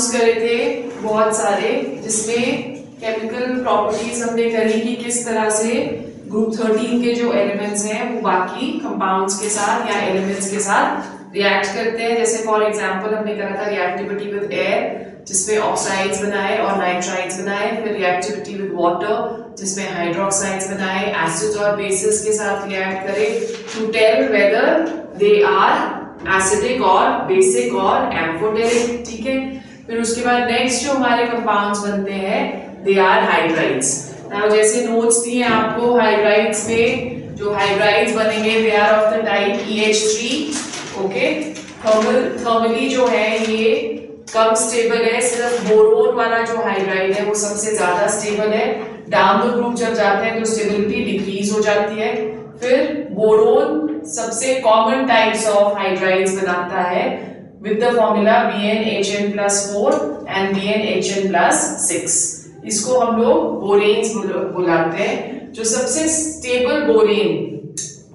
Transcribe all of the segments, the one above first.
Compounds करे थे बहुत सारे, जिसमें केमिकल प्रॉपर्टीज हमने करी कि किस तरह से ग्रुप 13 के जो एलिमेंट्स हैं वो बाकी कंपाउंड्स के साथ या एलिमेंट्स के साथ रिएक्ट करते हैं। जैसे फॉर एग्जांपल हमने करा था रिएक्टिविटी विद एयर, जिसमें ऑक्साइड्स बनाए और नाइट्राइड्स बनाए, फिर रिएक्टिविटी विद वाटर जिसमें हाइड्रोक्साइड्स बनाए, एसिड्स और बेसिस के साथ रिएक्ट करे to tell whether they are acidic और बेसिक और एम्फोटेरिक। ठीक है, फिर उसके बाद नेक्स्ट जो हमारे कंपाउंड्स बनते हैं दे आर हाइड्राइड्स। नाउ जैसे नोट्स दिए आपको, हाइड्राइड्स में जो हाइड्राइड्स बनेंगे they are of the type EH3। Okay, thermally जो है ये कम स्टेबल है, सिर्फ बोरोन वाला जो हाइड्राइड है वो सबसे ज्यादा स्टेबल है। डाउन द ग्रुप जब जाते हैं तो स्टेबिलिटी डिक्रीज हो जाती है। फिर बोरोन सबसे कॉमन टाइप्स ऑफ हाइड्राइड्स बनाता है with the formula BnHn+4 and BnHn+6। इसको हम लोग बोरेन्स बुलाते हैं। जो सबसे स्टेबल बोरेन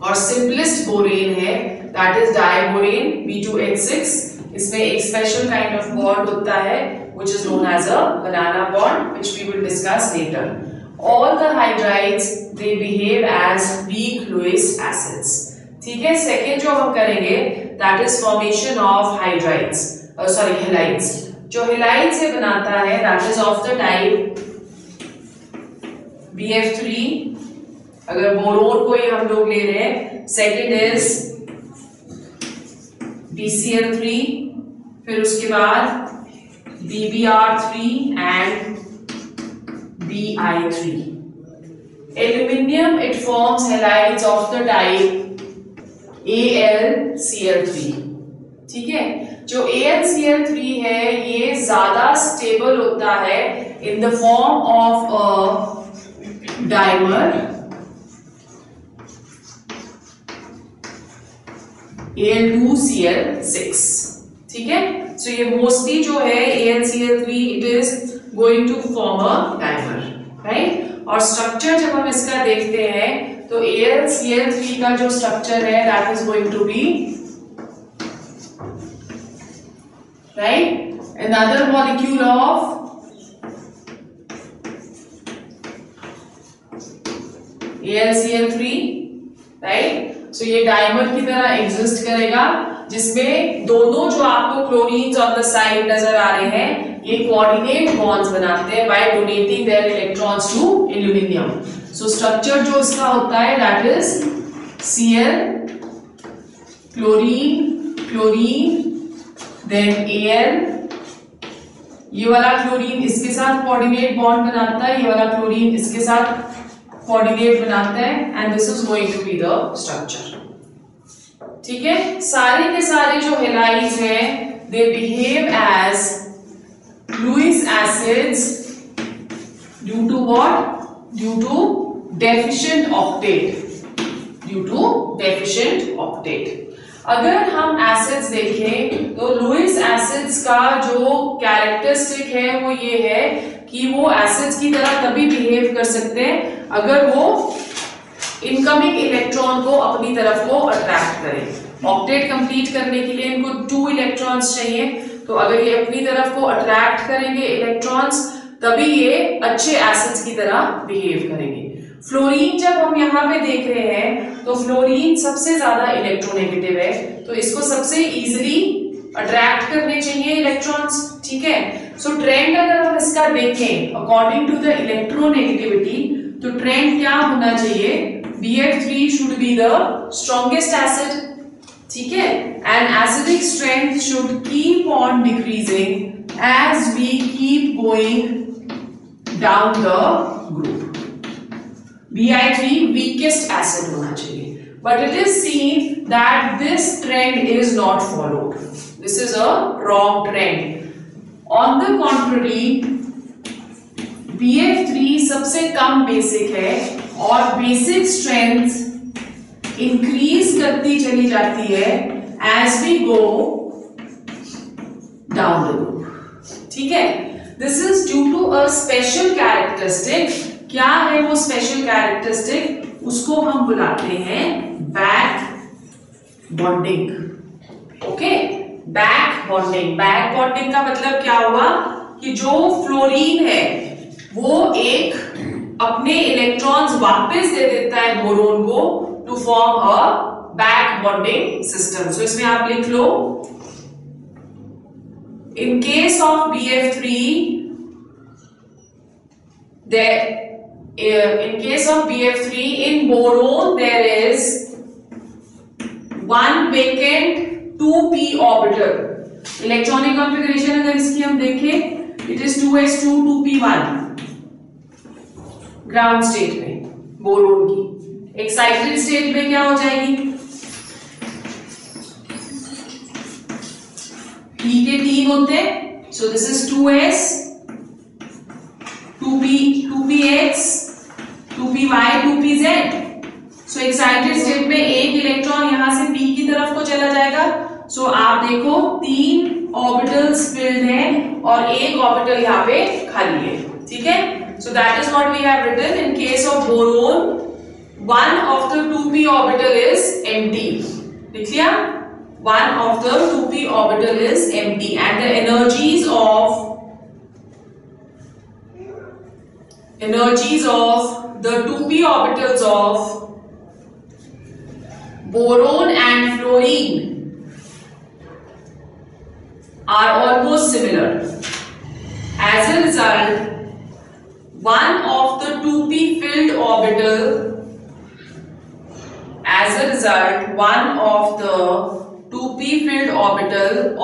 और सिंपलेस्ट बोरेन है दैट इज डाइबोरेन B2H6। इसमें एक स्पेशल काइंड ऑफ बॉन्ड होता है which is known as a banana bond, which we will discuss later. All the hydrides they behave as weak Lewis acids। ठीक है, second जो हम करेंगे that is formation of hydrides, sorry halides. जो halide से बनाता है that is of the type BF3, अगर बोरोन को ही हम लोग ले रहे हैं। सेकेंड इज BCl3, फिर उसके बाद BBr3 and Bi3। Aluminium it forms halides of the type AlCl3। ठीक है, जो AlCl3 है ये ज्यादा स्टेबल होता है in the form of a dimer Al2Cl6। ठीक है, सो ये मोस्टली जो है AlCl3 it is going to form a dimer, right. और स्ट्रक्चर जब हम इसका देखते हैं तो AlCl3 का जो स्ट्रक्चर है that is going to be right another molecule of AlCl3, right. So ये डाइमर की तरह एग्जिस्ट करेगा, जिसमें दोनों जो आपको क्लोरीन्स ऑन द साइड नजर आ रहे हैं ये कोऑर्डिनेट बॉन्ड्स बनाते हैं by donating their electrons to aluminium. So structure जो इसका होता है that is Cl chlorine chlorine then Al, ये वाला क्लोरीन इसके साथ कोऑर्डिनेट बॉन्ड बनाता है, ये वाला क्लोरीन इसके साथ कोऑर्डिनेट बनाता है and this is going to be the structure. ठीक है, सारे के सारे जो हेलाइड्स हैं they behave as Lewis acids due to what? Due to deficient octet, due to deficient octet। अगर हम एसिड्स देखें तो लुइस एसिड्स का जो कैरेक्टरिस्टिक है वो ये है कि वो एसिड्स की तरह तभी बिहेव कर सकते हैं अगर वो इनकमिंग इलेक्ट्रॉन को अपनी तरफ को अट्रैक्ट करें। ऑक्टेट कंप्लीट करने के लिए इनको 2 इलेक्ट्रॉन्स चाहिए, तो अगर ये अपनी तरफ को अट्रैक्ट करेंगे इलेक्ट्रॉन्स तभी ये अच्छे एसिड्स की तरह बिहेव करेंगे। फ्लोरीन जब हम यहाँ पे देख रहे हैं तो फ्लोरीन सबसे ज्यादा इलेक्ट्रोनेगेटिव है, तो इसको सबसे इजीली अट्रैक्ट करने चाहिए इलेक्ट्रॉन्स। ठीक है, सो ट्रेंड अगर हम इसका देखें अकॉर्डिंग टू द इलेक्ट्रोनेगेटिविटी तो ट्रेंड क्या होना चाहिए? BF3 should be the strongest acid. ठीक है, and acidic strength should keep on decreasing as we keep going down the group. Bi3 weakest acid होना चाहिए, but it is seen that this trend is not followed. This is a wrong trend. On the contrary, BF3 सबसे कम basic है और basic strength increase करती चली जाती है as we go down the group. ठीक है, this is due to a special characteristic. क्या है वो स्पेशल कैरेक्टरिस्टिक? उसको हम बुलाते हैं back bonding. Okay, back bonding. Back bonding का मतलब क्या हुआ कि जो फ्लोरीन है वो एक अपने इलेक्ट्रॉन्स वापस दे देता है बोरोन को to form a back bonding system. So इसमें आप लिख लो, in case of BF3 in case of BF3 in boron there is one vacant 2p orbital। Electronic configuration अगर इसकी हम देखें, it is 2s2 2p1 ground state में boron की। एक्साइटेड स्टेट में क्या हो जाएगी, p के 3 होते हैं, so this is 2s 2px 2py 2pz। So excited state में एक इलेक्ट्रॉन यहां से p की तरफ को चला जाएगा। सो आप देखो 3 ऑर्बिटल्स फिल्ड हैं और एक ऑर्बिटल यहाँ पे खाली है, ठीक है। So that is what we have written in case of boron, one of the 2p orbital is empty. लिख लिया, one of the 2p orbital is empty and the energies of the 2p orbitals of boron and fluorine are almost similar. As a result, one of the 2p filled orbital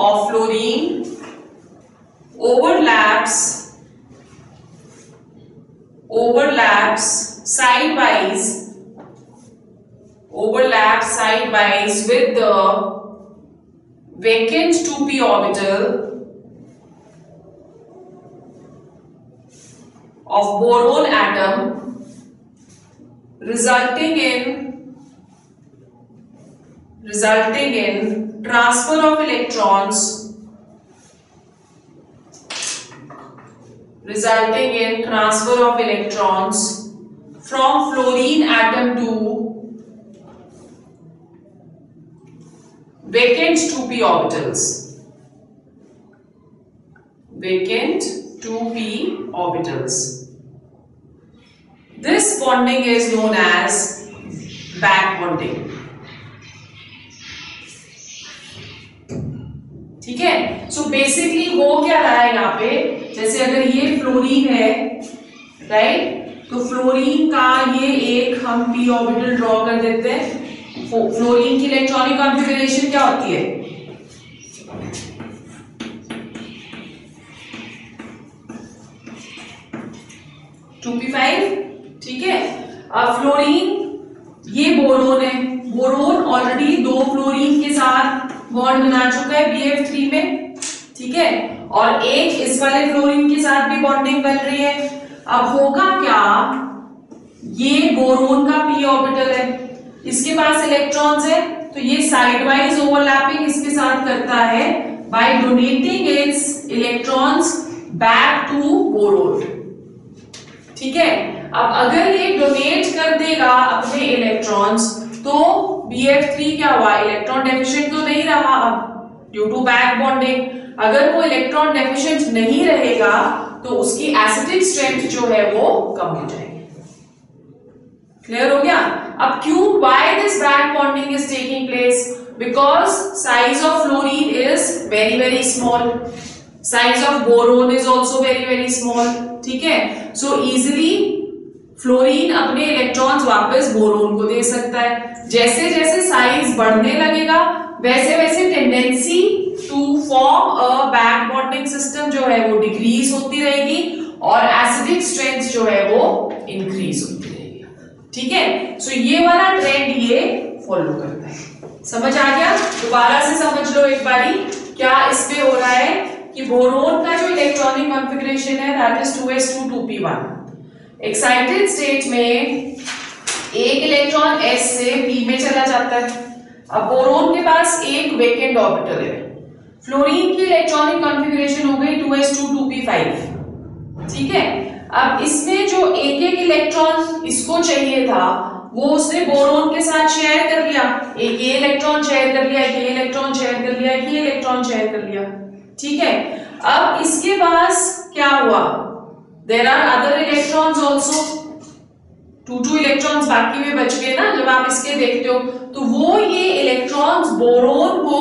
of fluorine overlaps sidewise with the vacant 2p orbital of boron atom, resulting in transfer of electrons from fluorine atom to vacant 2p orbitals. This bonding is known as back bonding, ठीक है। So basically हो क्या रहा है यहाँ पे, जैसे अगर ये फ्लोरीन है, राइट, तो फ्लोरीन का ये एक हम p ऑर्बिटल ड्रॉ कर देते हैं। फ्लोरीन की इलेक्ट्रॉनिक कॉन्फ़िगरेशन क्या होती है, ठीक है। अब फ्लोरीन, ये बोरोन है, बोरोन ऑलरेडी 2 फ्लोरीन के साथ बॉन्ड बना चुका है BF3 में, ठीक है, और एक इस वाले फ्लोरीन के साथ भी बॉन्डिंग बन रही है। अब होगा क्या, ये बोरोन का p ऑर्बिटल है, इसके पास इलेक्ट्रॉन्स है, तो ये साइडवाइज ओवरलैपिंग इसके साथ करता है by donating its electrons back to boron, ठीक है। अब अगर ये डोनेट कर देगा अपने इलेक्ट्रॉन्स, तो BF3 क्या हुआ, इलेक्ट्रॉन डेफिशिएंट तो नहीं रहा अब ड्यू टू बैक बॉन्डिंग। अगर वो इलेक्ट्रॉन डेफिशिएंट नहीं रहेगा तो उसकी एसिडिक स्ट्रेंथ जो है वो कम हो जाएगी। क्लियर हो गया। अब क्यों, why this back bonding is taking place, because size of fluorine is very very small, size of boron is also very very small, ठीक है। सो इजिली फ्लोरीन अपने इलेक्ट्रॉन्स वापस बोरोन को दे सकता है। जैसे जैसे साइज बढ़ने लगेगा वैसे वैसे tendency to form a back bonding system जो है वो डिक्रीज होती रहेगी और एसिडिक स्ट्रेंथ जो है वो इंक्रीज होती रहेगी, ठीक है। सो ये वाला ट्रेंड ये फॉलो करता है। समझ आ गया, दोबारा से समझ लो एक बारी क्या इस पे हो रहा है कि बोरोन का जो इलेक्ट्रॉनिक कॉन्फ़िगरेशन है that is 2s2 2p1। Excited state में एक इलेक्ट्रॉन s से p में चला जाता है। अब बोरोन के पास एक वेकेंट ऑर्बिटल है, फ्लोरीन की इलेक्ट्रॉनिक कॉन्फ़िगरेशन हो गई 2s2 2p5, ठीक है। अब इसमें जो एक एक इलेक्ट्रॉन इसको चाहिए था वो उसने बोरोन के साथ शेयर कर लिया, एक ये इलेक्ट्रॉन शेयर कर लिया, एक ये इलेक्ट्रॉन शेयर कर लिया, एक ये इलेक्ट्रॉन शेयर कर लिया, ठीक है। अब इसके पास क्या हुआ, there are other electrons also, 2 electrons बाकी में बच गए ना जब आप इसके देखते हो, तो वो ये इलेक्ट्रॉन्स बोरोन को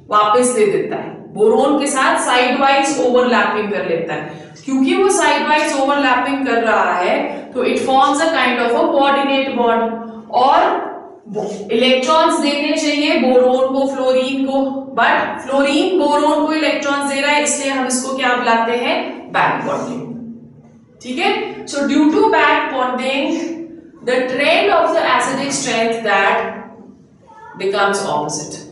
वापस दे देता है, बोरोन के साथ साइड वाइज ओवरलैपिंग कर लेता है। क्योंकि वो साइड वाइज ओवरलैपिंग कर रहा है तो it forms a kind of a coordinate bond, और इलेक्ट्रॉन्स देने चाहिए बोरोन को फ्लोरीन को, बट फ्लोरीन बोरोन को इलेक्ट्रॉन्स दे रहा है, इसलिए हम इसको क्या बुलाते हैं, बैक बॉन्डिंग, ठीक है। So due to back bonding the trend of the acidic strength that becomes opposite,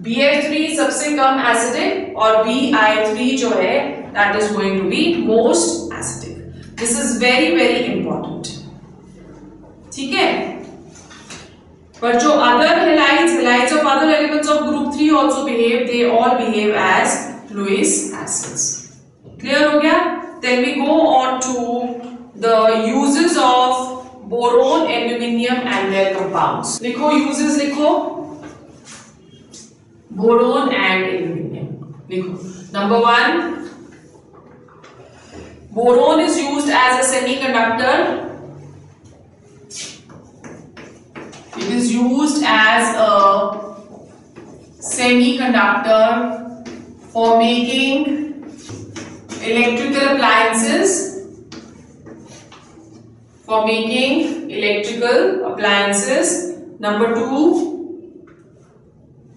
BF3 सबसे कम एसिडिक और BI3 जो है that is going to be most acidic. This is very very important, ठीक है। पर जो other halides of other elements of group 3 also behave, they all behave as Lewis acids. Clear हो गया? Then we go on to the uses of boron, aluminium and their compounds. लिखो uses, लिखो boron and aluminium, लिखो। Number 1, boron is used as a semiconductor. It is used as a semiconductor for making electrical appliances. For making electrical appliances. Number 2,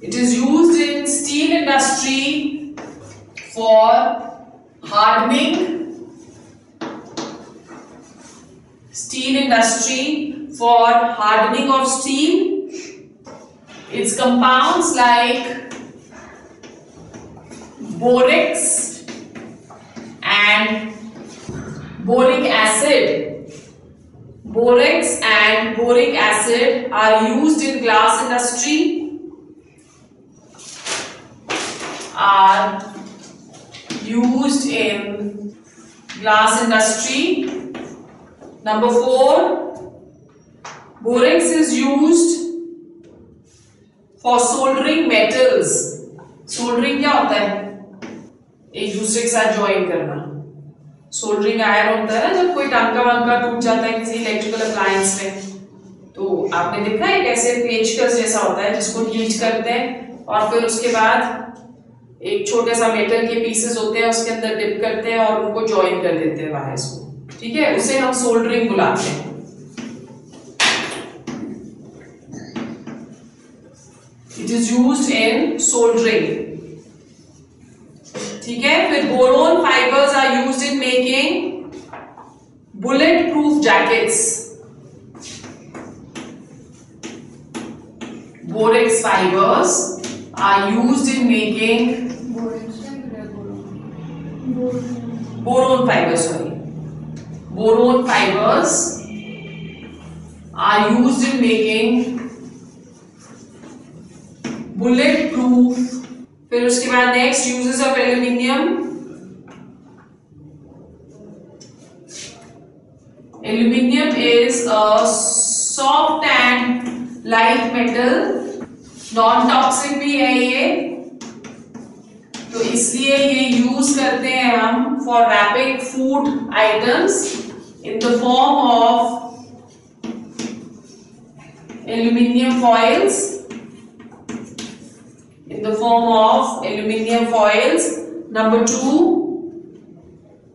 it is used in steel industry for hardening. Steel industry for hardening of steel. Its compounds like borax and boric acid. Borax and boric acid are used in glass industry. Are used in glass industry. Number 4, borax is used for soldering metals. Soldering क्या होता है, एक दूसरे के साथ join करना। Soldering iron होता है ना, जब कोई टांका वांका टूट जाता है किसी इलेक्ट्रिकल अप्लायंस में, तो आपने देखा है कैसे पेचकस जैसा होता है जिसको हीट करते हैं और फिर उसके बाद एक छोटे सा मेटल के पीसेस होते हैं उसके अंदर डिप करते हैं और उनको ज्वाइन कर देते हैं वायर्स को, ठीक है, उसे हम सोल्डरिंग बुलाते हैं। It is used in soldering, ठीक है। फिर boron fibres are used in making bullet proof jackets. Borax fibres are used in making boron fibers, boron fibers are used in making bullet proof. फिर उसके बाद next uses of aluminium. Aluminium is a soft and light metal, non-toxic भी है ये, तो इसलिए ये use करते हैं हम for wrapping food items in the form of aluminium foils, in the form of aluminium foils. Number 2,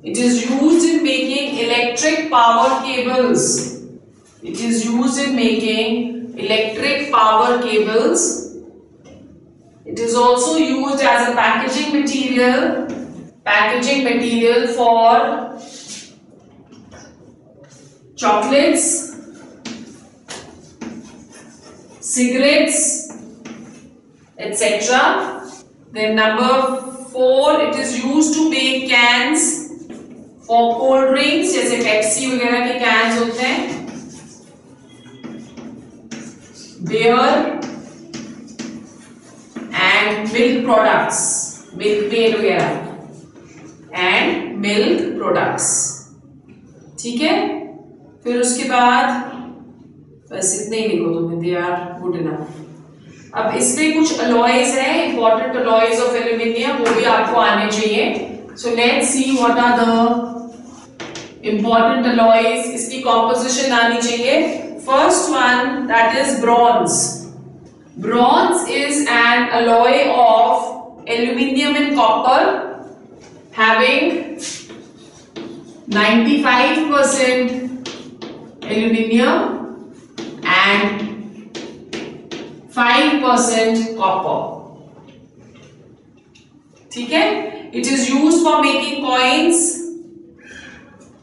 it is used in making electric power cables. It is used in making electric power cables. It is also used as a packaging material for chocolates, cigarettes, etc. Then number 4, it is used to make cans for cold drinks, जैसे Pepsi वगैरह के cans होते हैं, beer and milk products, milk maid वगैरह and milk products. ठीक है, फिर उसके बाद बस इतने ही लिखो तुम्हें, दे आर गुड इनफ। अब इसमें कुछ अलॉयज है, इंपॉर्टेंट अलॉयज ऑफ एल्यूमिनियम, वो भी आपको आने चाहिए। So let's see what are the important alloys, इसकी कॉम्पोजिशन आनी चाहिए। First one that is bronze. Bronze is an alloy of aluminium and copper having 95% aluminium and 5% copper. ठीक है, it is used for making coins,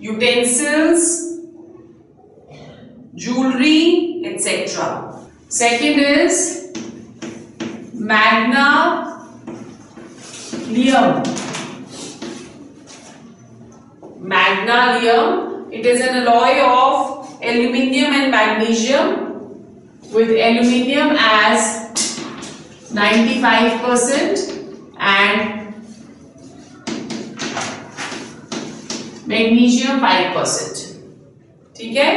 utensils, jewelry, etc. Second is magnesium. Magnesium, it is an alloy of aluminium and magnesium with aluminium as 95% and magnesium 5%. ठीक है,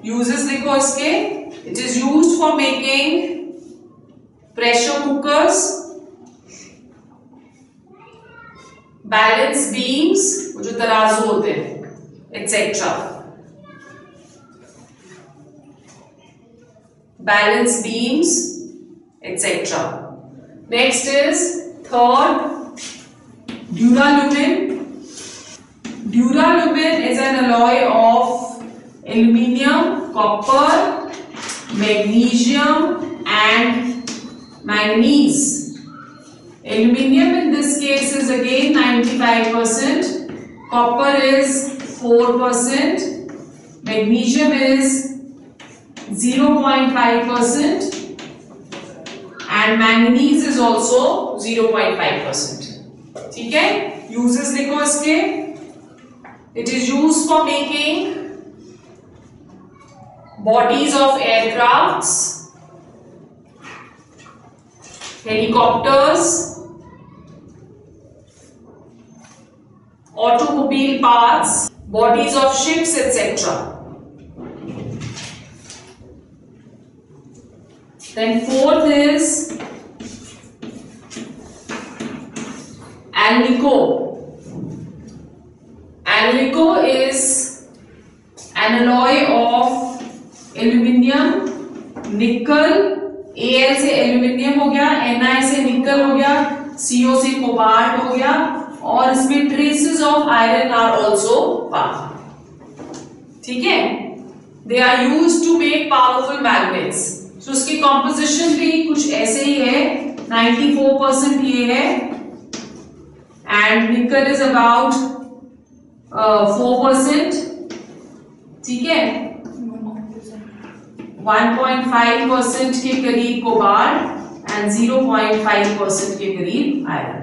uses लिखो इसके। It is used for making pressure cookers, balance beams, जो तराजू होते हैं, etcetera. Balance beams etcetera. Next is third duralumin. Duralumin is an alloy of aluminium, copper, magnesium and manganese. Aluminium in this case is again 95%, copper is 4%, magnesium is 0.5% and manganese is also 0.5%. ठीक है, uses लिखो इसके। It is used for making bodies of aircrafts, helicopters, automobile parts, bodies of ships, etc. Then fourth is Alnico. Alnico is an alloy of aluminium, nickel, Al से aluminium हो गया, Na से निकल हो गया, Co से कोबाल्ट हो गया, और इसमें traces of iron are also found. ठीक है, they are used to make powerful magnets. So उसकी कॉम्पोजिशन भी कुछ ऐसे ही है, 94% ये है एंड निकल इज अबाउट 4%। ठीक है, 1.5% के करीब कोबाल्ट एंड 0.5% के करीब आयरन।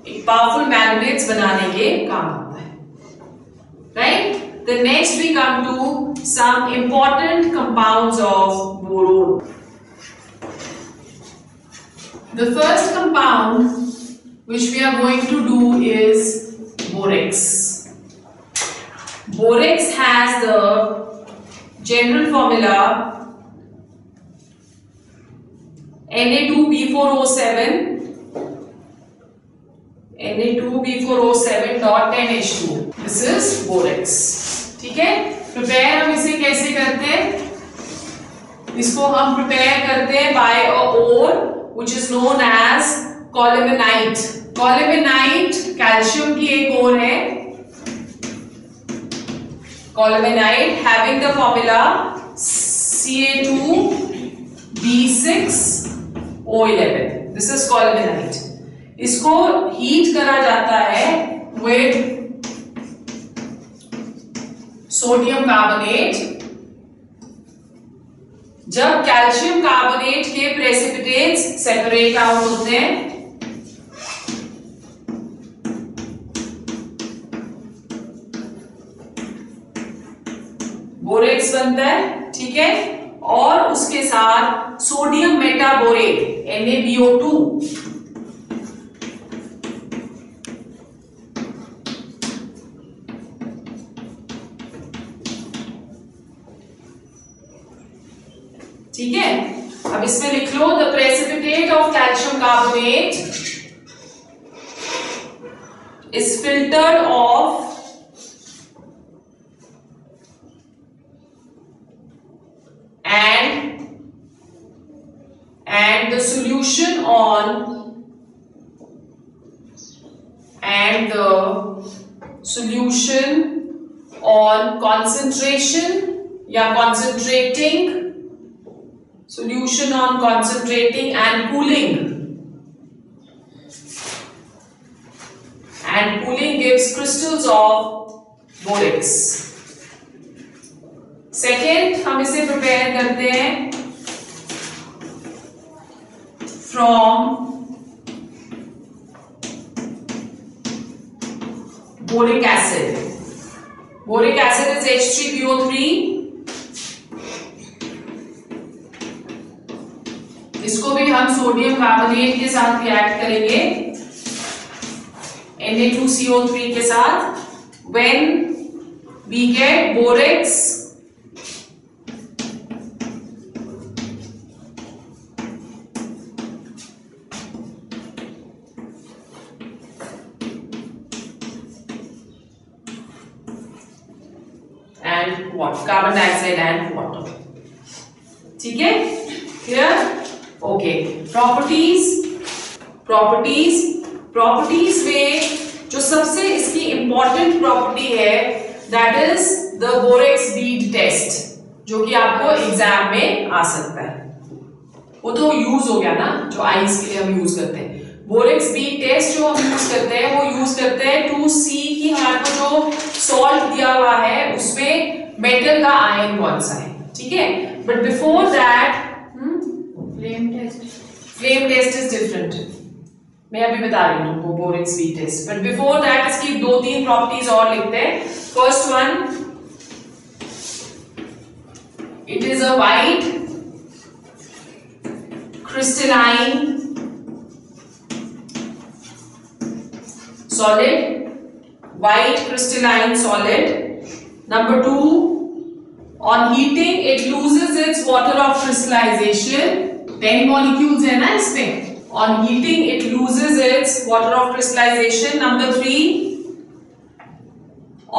एक पावरफुल मैग्नेट्स बनाने के काम आता है, right. The next we come to some important compounds of boron. The first compound which we are going to do is borax. Borax has the general formula Na2B4O7 Na2B4O7.10H2. This is borax. ठीक है, prepare हम इसे कैसे करते हैं? इसको हम prepare करते हैं by a ore which is known as colemanite. Colemanite calcium की एक ओर है, colemanite having the formula Ca2B6O11. This is colemanite. इसको हीट करा जाता है with सोडियम कार्बोनेट। जब कैल्शियम कार्बोनेट के प्रेसिपिटेट्स सेपरेट आउट होते हैं, बोरेक्स बनता है। ठीक है, और उसके साथ सोडियम मेटाबोरेट NaBO2 ठीक है, अब इसमें लिख लो the precipitate of calcium carbonate is filtered off and the solution on concentration या concentrating, solution on concentrating and cooling gives crystals of borax. Second हम इसे प्रिपेयर करते हैं from boric acid. Boric acid is H3PO3. इसको भी हम sodium carbonate के साथ रिएक्ट करेंगे Na2CO3 के साथ. When we get borax and what? Carbon dioxide and water. ठीक है, क्लियर? ओके. प्रॉपर्टीज में जो सबसे इसकी इंपॉर्टेंट प्रॉपर्टी है that is the borax bead test, जो कि आपको एग्जाम में आ सकता है. वो तो यूज हो गया ना, जो आइस के लिए हम यूज करते हैं. बोरेक्स बीड टेस्ट जो हम यूज करते हैं वो यूज करते हैं टू सी कि हमारे को जो सॉल्ट दिया हुआ है उसमें मेटल का आयन कौन सा है. ठीक है, but before that flame test is different. मैं अभी बता रही हूँ तुमको borax bead test, but before that इसकी 2-3 प्रॉपर्टीज और लिखते हैं. First one, it is a white crystalline solid, white crystalline solid. Number 2, on heating it loses its water of crystallization. 10 molecules है ना इसमें. On heating it loses its water of crystallization. Number 3,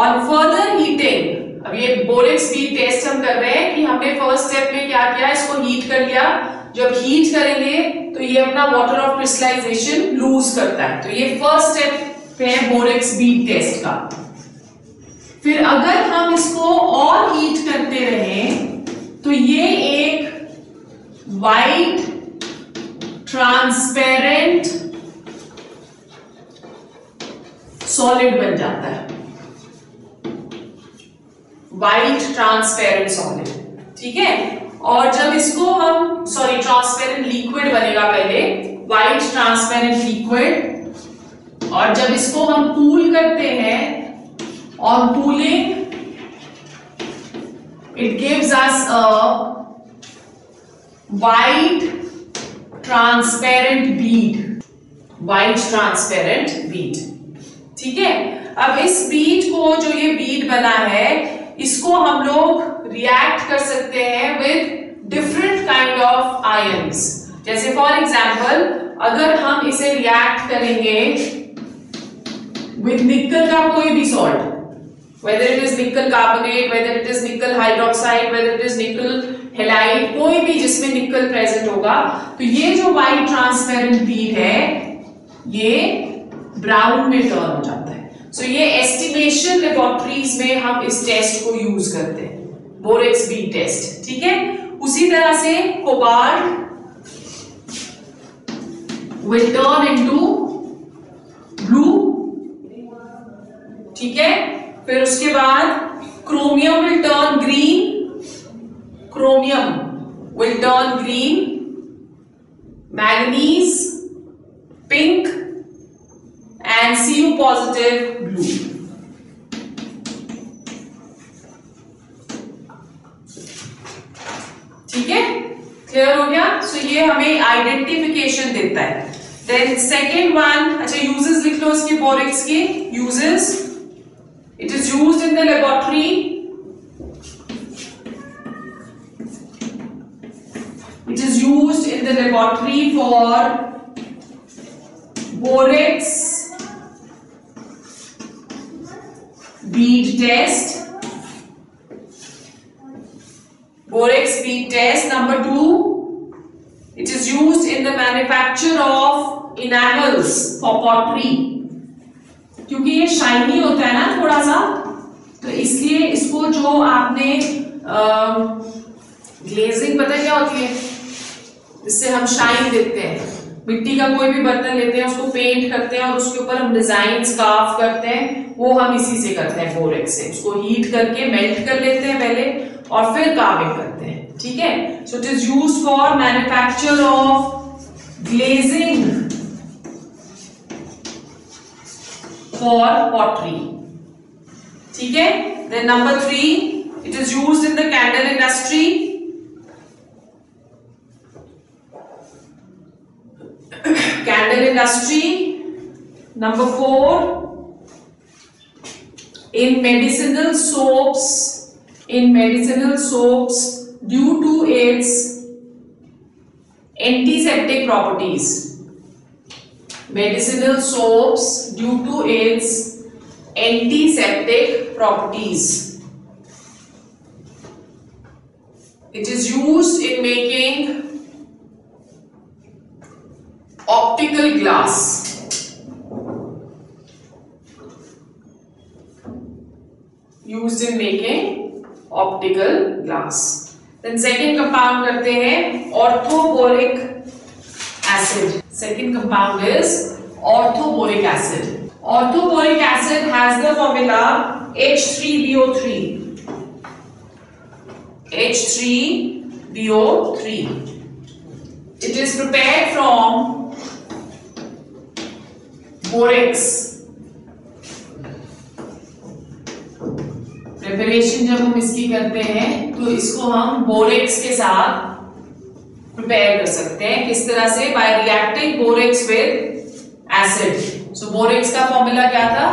on further heating, अब ये borax bead test हम कर रहे हैं कि हमने फर्स्ट स्टेप में क्या किया, इसको हीट कर लिया. जब हीट करेंगे तो ये अपना वाटर ऑफ क्रिस्टलाइजेशन लूज करता है. तो ये फर्स्ट स्टेप पे बोरेक्स बीड टेस्ट का. फिर अगर हम इसको और हीट करते रहें तो ये एक वाइट ट्रांसपेरेंट सॉलिड बन जाता है. White transparent solid. ठीक है, और जब इसको हम ट्रांसपेरेंट लिक्विड बनेगा पहले, वाइट ट्रांसपेरेंट लिक्विड. और जब इसको हम कूल करते हैं, on cooling it gives us a white transparent Beed. White transparent Beed. ठीक है, अब इस बीड को, जो ये बीड बना है, इसको हम लोग रिएक्ट कर सकते हैं with different kind of ions. जैसे फॉर एग्जांपल अगर हम इसे रिएक्ट करेंगे विद निकल का कोई भी salt, whether it is nickel carbonate, whether it is nickel hydroxide, whether it is nickel halide, कोई भी जिसमें निकल प्रेजेंट होगा, तो ये जो व्हाइट ट्रांसपेरेंट बीड है ये ब्राउन में टर्न हो जाता है. सो ये एस्टिमेशन लेबोरेटरीज में हम इस टेस्ट को यूज करते हैं, बोरेक्स बीड टेस्ट. ठीक है, उसी तरह से cobalt will turn into blue. ठीक है, फिर उसके बाद chromium will turn green. Chromium will turn green. Manganese pink and Cu positive blue. ठीक है, क्लियर हो गया. सो ये हमें आइडेंटिफिकेशन देता है. देन सेकेंड वन, अच्छा यूजेस लिख लो इसके बोरेक्स के uses. It is used in the laboratory the laboratory for borax bead test. Borax bead test. Number 2, it is used in the manufacture of enamels for pottery. क्योंकि ये shiny होता है ना थोड़ा सा, तो इसलिए इसको जो आपने ग्लेजिंग पता है क्या होती है, जिससे हम शाइन देते हैं। मिट्टी का कोई भी बर्तन लेते हैं, उसको पेंट करते हैं और उसके ऊपर हम डिजाइन कार्व करते हैं, वो हम इसी से करते हैं, बोरेक्स से। उसको हीट करके मेल्ट कर लेते हैं पहले और फिर कार्विंग करते हैं। ठीक है, so it is used for manufacture of glazing for pottery. ठीक है, then number 3, it is used in the candle industry. Candle industry. Number 4, in medicinal soaps. In medicinal soaps, due to its antiseptic properties. Medicinal soaps due to its antiseptic properties. It is used in making optical glass. Used in making optical glass. Then second compound करते हैं orthoboric acid. Second compound is orthoboric acid. Orthoboric acid has the formula H3BO3. H3BO3. It is prepared from borax. Preparation जब हम इसकी करते हैं तो इसको हम बोरेक्स के साथ प्रिपेयर कर सकते हैं। किस तरह से? Bye reacting borax with acid. So borax का फॉर्मूला क्या था?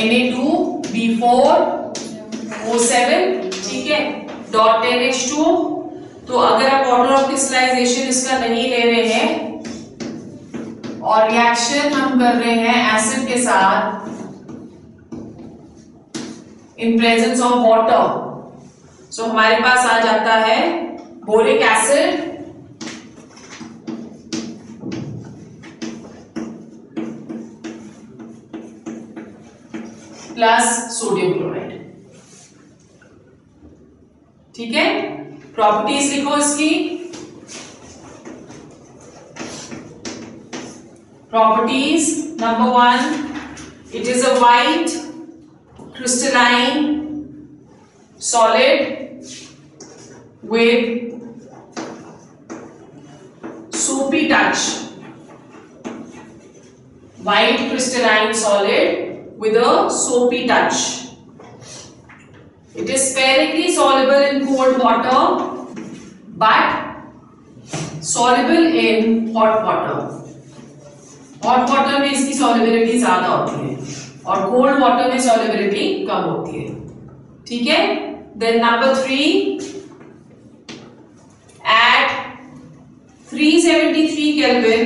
Na2B4O7, ठीक है, .10H2। तो अगर आप ऑर्डर ऑफ क्रिस्टलाइजेशन इसका नहीं ले रहे हैं और रिएक्शन हम कर रहे हैं एसिड के साथ इन प्रेजेंस ऑफ वाटर, सो हमारे पास आ जाता है boric acid plus sodium chloride. ठीक है, प्रॉपर्टीज लिखो इसकी। Properties. Number 1, it is a white crystalline solid with soapy touch. White crystalline solid with a soapy touch. It is spherically soluble in cold water but soluble in hot water. Hot water में इसकी solubility ज्यादा होती है और cold water में solubility कम होती है। ठीक है, then number 3, at 373 kelvin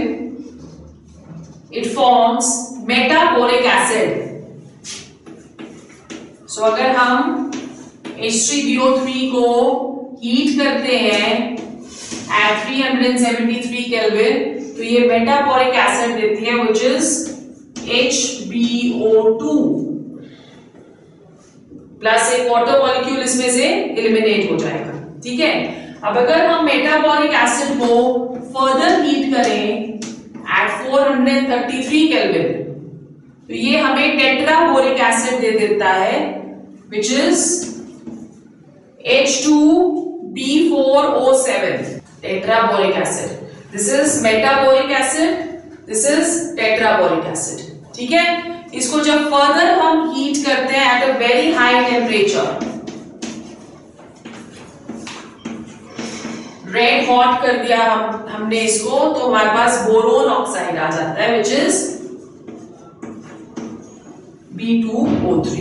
it forms metaboric acid. So अगर हम H3BO3 को हीट करते हैं एट 373 केल्विन तो ये मेटाबोरिक एसिड देती है which is HbO2 प्लस एक वाटर मॉलिक्यूल इसमें से एलिमिनेट हो जाएगा। ठीक है, अब अगर हम मेटाबोरिक एसिड को फर्दर हीट करें एट 433 केल्विन तो ये हमें टेट्राबोरिक एसिड दे देता है which is H2B4O7 tetraboric acid. This is metaboric acid, this is tetraboric acid. ठीक है, इसको जब फर्दर हम हीट करते हैं at a very high temperature, red hot कर दिया हमने इसको, तो हमारे पास बोरोन ऑक्साइड आ जाता है विच इज B2O3।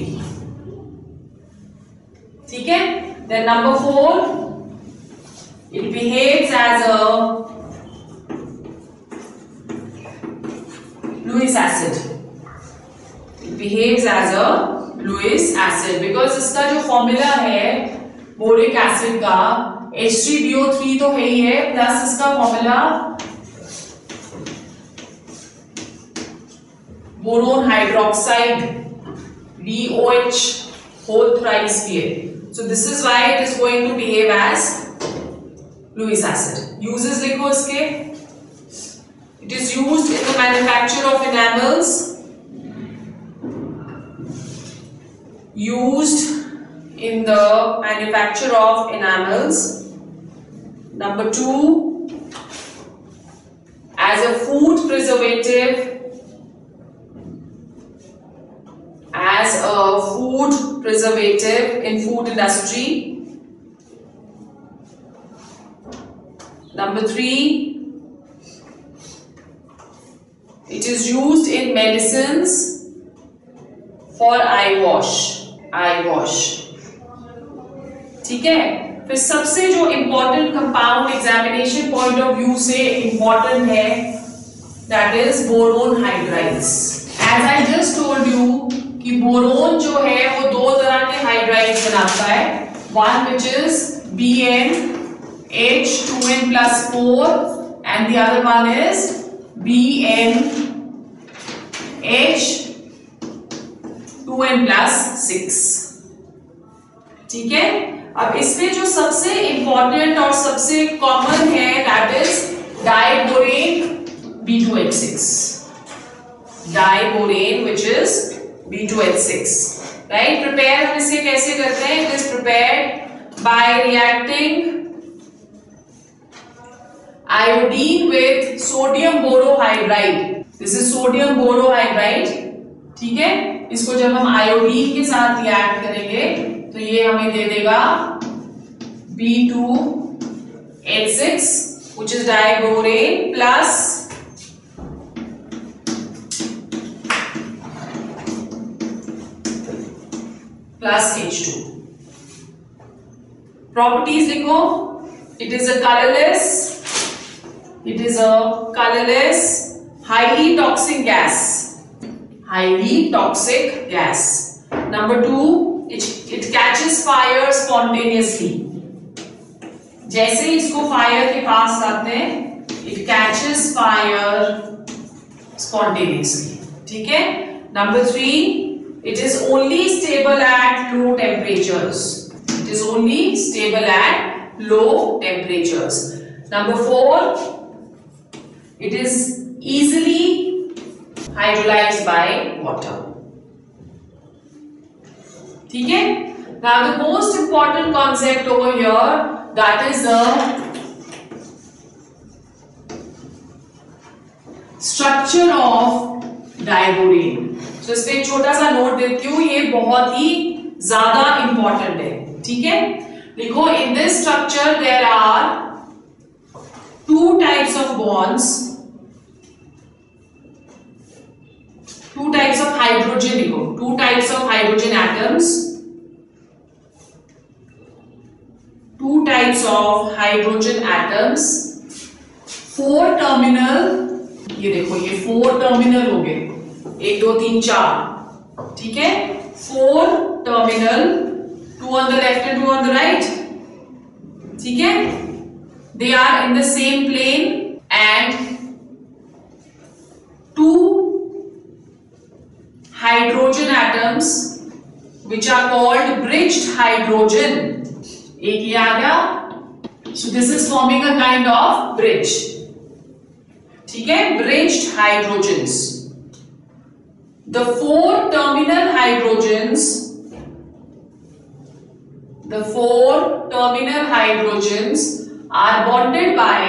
ठीक है, then number 4, it behaves as a Lewis acid. It behaves as a Lewis acid because इसका जो फॉर्मूला है बोरिक एसिड का H3BO3 तो है ही है, प्लस इसका formula boron hydroxide BOH whole thrice PA. So this is why it is going to behave as Lewis acid. Uses लिखो इसके. It is used in the manufacture of enamels. Used in the manufacture of enamels. Number 2, as a food preservative. As a food preservative in food industry. Number 3, it is used in medicines for eye wash. ठीक है, फिर सबसे जो important compound examination point of view से important है, that is boron hydrides. As I just told you कि boron जो है वो दो तरह के हाइड्राइड्स बनाता है, one which is BnH2n+4 and the other one is BnH2n+6. ठीक है, अब इसमें जो सबसे इंपॉर्टेंट और सबसे कॉमन है that is diborane B2H6. Diborane which is B2H6, right? Prepare हम इसे कैसे करते हैं? It is prepared by reacting iodine with sodium borohydride. This is sodium borohydride, ठीक है? इसको जब हम आयोडीन के साथ रिएक्ट करेंगे तो ये हमें दे देगा B2H6 which is diborane plus H2. Properties लिखो. It is a colorless, highly toxic gas. Number 2, it catches fire spontaneously. जैसे इसको फायर के पास लाते हैं, it catches fire spontaneously. ठीक है. Number 3, it is only stable at low temperatures. Number 4, it is easily hydrolyzed by water. ठीक है. Now the most important concept over here, that is the structure of diborane. तो इसमें एक छोटा सा note देती हूँ, ये बहुत ही ज्यादा इंपॉर्टेंट है. ठीक है, लिखो. In this structure there are 2 types of bonds, 2 types of hydrogen. लिखो 2 types of hydrogen atoms, 2 types of hydrogen atoms, 4 terminal. ये देखो, ये 4 terminal हो गए, 1 2 3 4. ठीक है, 4 terminal, 2 on the left and 2 on the right. ठीक है, they are in the same plane and 2 hydrogen atoms which are called bridged hydrogen. एक ये आ गया. So this is forming a kind of bridge. ठीक है, bridged hydrogens. The 4 terminal hydrogens are bonded by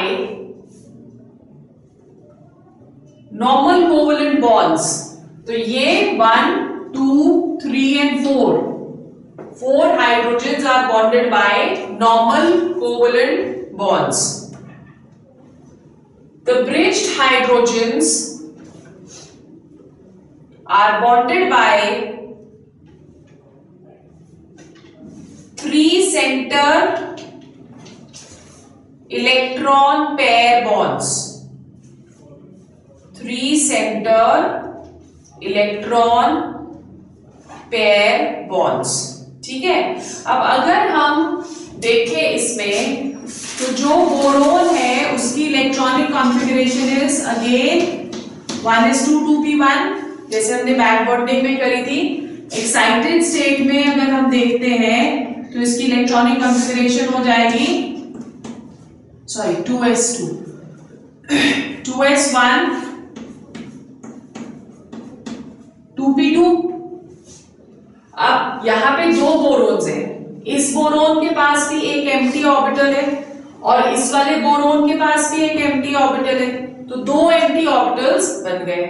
normal covalent bonds. तो ये 1, 2, 3 and 4 hydrogens are bonded by normal covalent bonds. The bridged hydrogens are bonded by 3 centered electron pair bonds. 3 centered electron pair bonds. ठीक है, अब अगर हम देखें इसमें तो जो बोरोन है उसकी electronic configuration is again 1:2 2p1, जैसे हमने बैक बॉन्डिंग में करी थी। एक्साइटेड स्टेट में अगर हम देखते हैं तो इसकी इलेक्ट्रॉनिक कॉन्फ़िगरेशन हो जाएगी 2s2 2s1 2p2। अब यहां पे दो बोरोन्स हैं, इस बोरोन के पास भी एक एम्प्टी ऑर्बिटल है और इस वाले बोरोन के पास भी एक एम्प्टी ऑर्बिटल है, तो दो एम्प्टी ऑर्बिटल्स बन गए।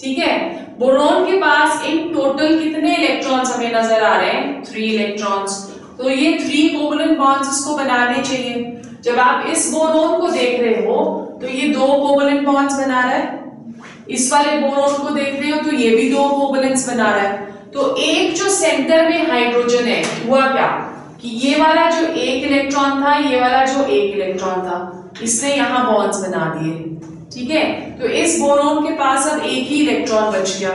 ठीक है, बोरोन के पास इन टोटल कितने इलेक्ट्रॉन्स हमें नजर आ रहे हैं? 3 इलेक्ट्रॉन्स। तो ये 3 कोवलेंट बॉन्ड्स इसको बनाने चाहिए। जब आप इस बोरोन को देख रहे हो तो ये 2 कोवलेंट बॉन्ड्स बना रहा है, इस वाले बोरोन को देख रहे हो तो ये भी 2 कोवलेंट्स बना रहा है। तो एक जो सेंटर में हाइड्रोजन है, हुआ क्या कि ये वाला जो एक इलेक्ट्रॉन था, ये वाला जो एक इलेक्ट्रॉन था, इसने यहां बॉन्ड्स बना दिए। ठीक है, तो इस बोरोन के पास अब एक ही इलेक्ट्रॉन बच गया,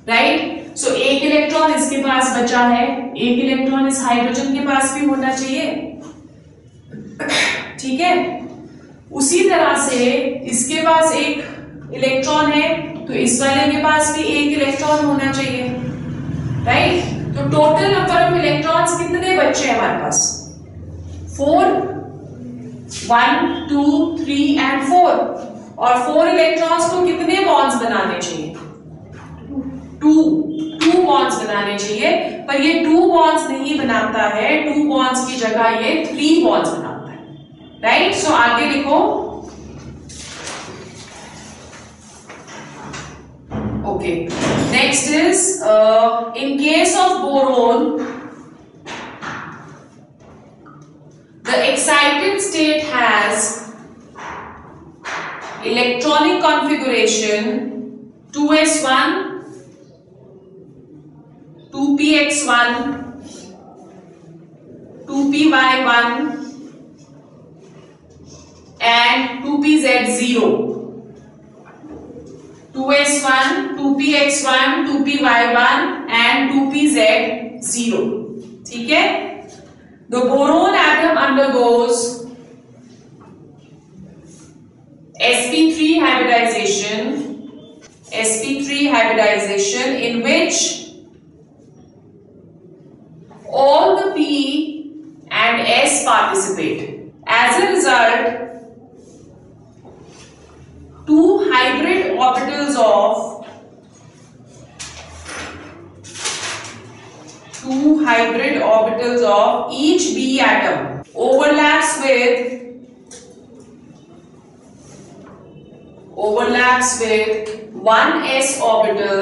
राइट। सो एक इलेक्ट्रॉन इसके पास बचा है, एक इलेक्ट्रॉन इस हाइड्रोजन के पास भी होना चाहिए। ठीक है, उसी तरह से इसके पास एक इलेक्ट्रॉन है तो इस वाले के पास भी एक इलेक्ट्रॉन होना चाहिए, राइट। तो टोटल नंबर ऑफ इलेक्ट्रॉन्स कितने बचे हैं हमारे पास? 4, 1 2 3 एंड 4। और 4 इलेक्ट्रॉन्स को कितने बॉन्ड्स बनाने चाहिए? 2 बॉन्ड्स बनाने चाहिए, पर ये 2 बॉन्ड्स नहीं बनाता है, 2 बॉन्ड्स की जगह ये 3 बॉन्ड्स बनाता है, राइट। सो आगे लिखो, okay. Next is in case of boron the excited state has electronic configuration 2s1 2px1 2py1 and 2pz0, 2s1 2px1 2py1 and 2pz0। ठीक है, the boron atom undergoes sp3 hybridization in which all the p and s participate. As a result, 2 hybrid orbitals of each b atom overlaps with one s orbital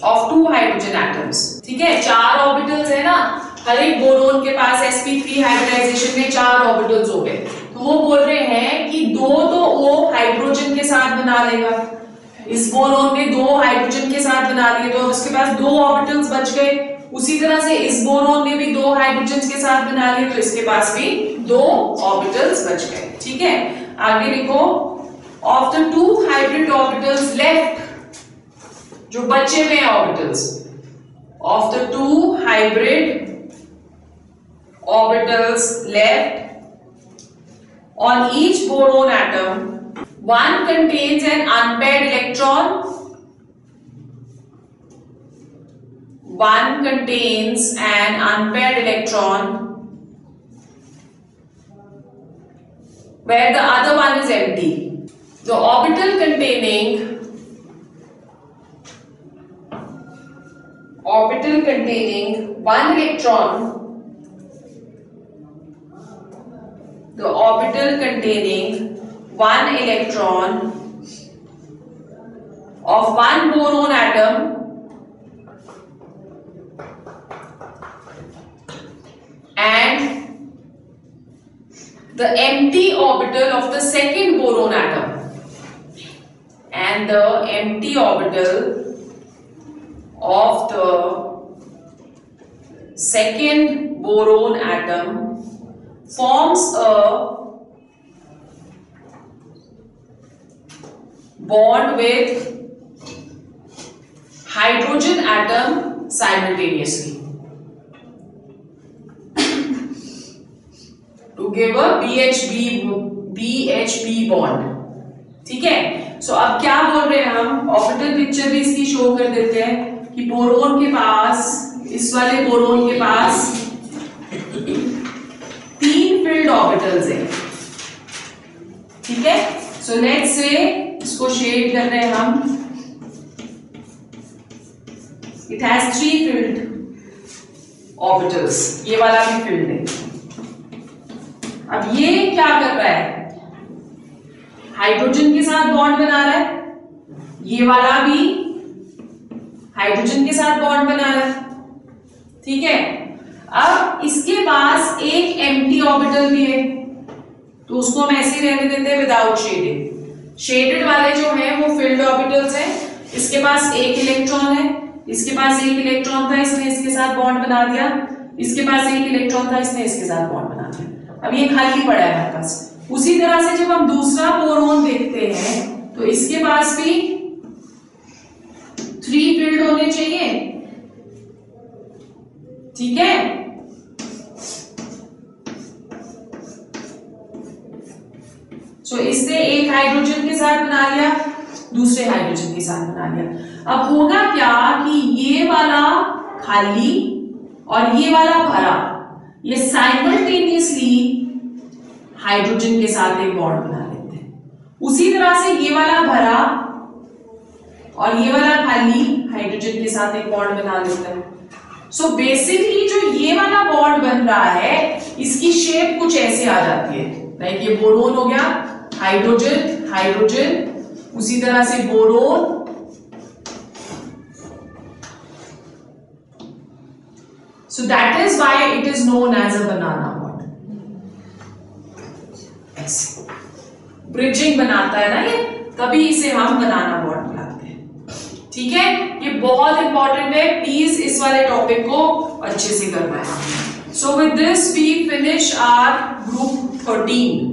of 2 hydrogen atoms। ठीक है, 4 orbitals है ना, हर एक boron के पास sp3 hybridisation में 4 orbitals हो गए। तो वो बोल रहे हैं कि 2 तो वो हाइड्रोजन के साथ बना लेगा, इस बोरोन ने 2 हाइड्रोजन के साथ बना लिए तो उसके पास 2 ऑर्बिटल्स बच गए। उसी तरह से इस बोरोन ने भी 2 हाइड्रोजन के साथ बना लिए तो इसके पास भी 2 ऑर्बिटल्स बच गए। ठीक है, आगे लिखो, of the 2 hybrid orbitals left, जो बचे हुए orbitals, of the 2 hybrid orbitals left on each boron atom, one contains an unpaired electron, one contains an unpaired electron where the other one is empty. The orbital containing one electron, the orbital containing one electron of one boron atom and the empty orbital of the second boron atom, and the empty orbital of the second boron atom forms a bond with hydrogen atom simultaneously to give a BHB bond. ठीक है, सो अब क्या बोल रहे हैं हम, orbital picture भी इसकी शो कर देते हैं कि बोरोन के पास, इस वाले बोरोन के पास 3 फील्ड ऑर्बिटल्स हैं. ठीक है, सो लेट्स से इसको शेड कर रहे हैं हम. इट हैज 3 फील्ड ऑर्बिटल्स, ये वाला भी फील्ड है. अब ये क्या कर रहा है, हाइड्रोजन के साथ बॉन्ड बना रहा है, ये वाला भी हाइड्रोजन के साथ बॉन्ड बना रहा है. ठीक है, अब इसके पास एक एम्प्टी ऑर्बिटल भी है, तो उसको हम ऐसे ही रहने देते हैं विदाउट शेडिंग. शेडेड वाले जो हैं वो फील्ड ऑर्बिटल्स हैं. इसके पास एक इलेक्ट्रॉन है, इसके पास एक इलेक्ट्रॉन था, इसने इसके साथ बॉन्ड बना दिया. इसके पास एक इलेक्ट्रॉन था, इसने इसके साथ बॉन्ड बना दिया. अब ये खाली पड़ा है हमारे पास. उसी तरह से जब हम दूसरा बोरोन देखते हैं तो इसके पास भी 3 फील्ड होने चाहिए. ठीक है, सो इसने एक हाइड्रोजन के साथ बना लिया, दूसरे हाइड्रोजन के साथ बना लिया. अब होगा क्या कि ये वाला खाली और ये वाला भरा, ये साइमल्टेनियसली हाइड्रोजन के साथ एक बॉन्ड बना लेते हैं. उसी तरह से ये वाला भरा और ये वाला खाली हाइड्रोजन के साथ एक बॉन्ड बना लेता है. सो बेसिकली जो ये वाला बॉन्ड बन रहा है, इसकी शेप कुछ ऐसे आ जाती है. लाइक ये बोरोन हो गया, हाइड्रोजन हाइड्रोजन, उसी तरह से boron, so that is why it is known as a banana bond. ऐसे ब्रिजिंग बनाता है ना ये, तभी इसे हम बनाना बॉन्ड बुलाते हैं. ठीक है, ये बहुत इंपॉर्टेंट है, प्लीज इस वाले टॉपिक को अच्छे से करना है. So with this we finish our group 13.